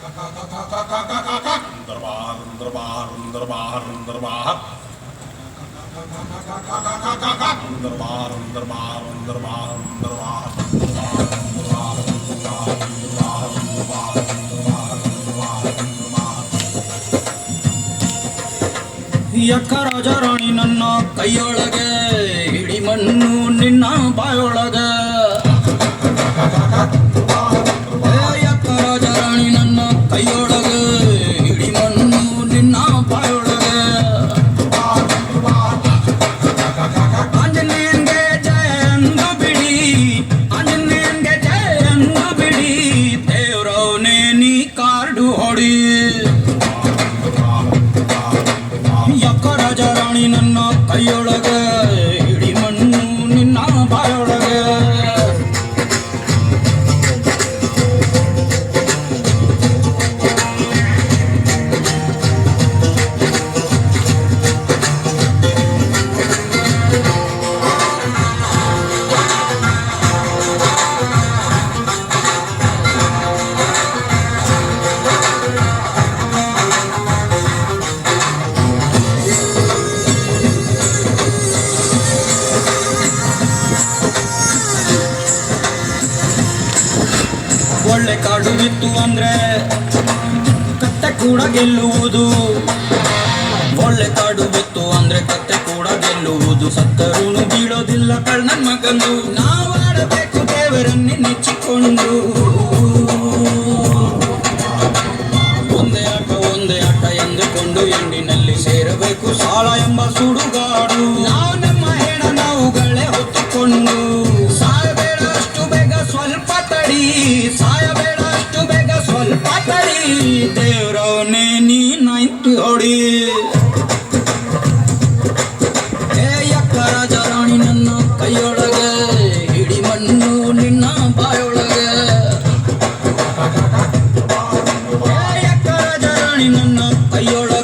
दरबार दरबार दरबार दरबार दरबार दरबार दरबार दरबार ಯಕ್ಕ ರಾಜ ರಾಣಿ ನನ್ನ ಕೈಯೊಳಗೆ ಹಿಡಿ ಮಣ್ಣು ನಿನ್ನ ಬಾಯೊಳಗೆ ಯಕ್ಕ ರಾಜ ರಾಣಿ ನನ್ನ ಕೈಯೊಳಗೆ ಹಿಡಿ ಮಣ್ಣು ನಿನ್ನ ಬಾಯೊಳಗೆ ಆಂಜನೇಯನ್ಗೆ ಜಯ ಎಂದು ಬಿಡಿ ಆಂಜನೇಯನ್ಗೆ ಜಯ ಎಂದು ಬಿಡಿ ದೇವ್ರವನೇ ನೀ ಕಾರ್ಡು ಹೊಡಿ ಯಕ್ಕ ರಾಜ ರಾಣಿ ನನ್ನ ಕೈಯೊಳಗೆ ಹಿಡಿ ಮಣ್ಣು ನಿನ್ನ ಬಾಯೊಳಗೆ ಒಳ್ಳೆ ಕಾಡು ಬಿತ್ತು ಅಂದ್ರೆ ಕತ್ತೆ ಕೂಡ ಗೆಲ್ಲುವುದು ಒಳ್ಳೆ ಕಾಡು ಬಿತ್ತು ಅಂದ್ರೆ ಕತ್ತೆ ಕೂಡ ಗೆಲ್ಲುವುದು ಸತ್ತರೂ ಬೀಳೋದಿಲ್ಲ ಕಳ್ಳನ ಮಗಂದು ನಾವಾಡಬೇಕು ದೇವರನ್ನೇ ನೆಚ್ಚಿಕೊಂಡು ಒಂದೇ ಆಟ ಎಂದುಕೊಂಡು ಎಂಡಿನಲ್ಲಿ ಸೇರಬೇಕು ಸಾಲ ಎಂಬ ಸುಡುಗಾಡು ನಾವು ನಮ್ಮ ಹೆಣ ನಾವುಗಳೇ ಹೊತ್ತುಕೊಂಡು ಸಾಯಬೇಡ ಅಷ್ಟು ಬೇಗ ಸ್ವಲ್ಪ ತಡಿ ಸಾಯಬೇಡ ಅಷ್ಟು ಬೇಗ ಸ್ವಲ್ಪ ತಡಿ ದೇವ್ರವನೇ ನೀ ನೈಂಟಿ ಹೊಡಿ ಯಕ್ಕ ರಾಜ ರಾಣಿ ನನ್ನ ಕೈಯೊಳಗೆ ಹಿಡಿ ಮಣ್ಣು ನಿನ್ನ ಬಾಯೊಳಗೆ ಯಕ್ಕ ರಾಜ ರಾಣಿ ನನ್ನ ಕೈಯೊಳಗೆ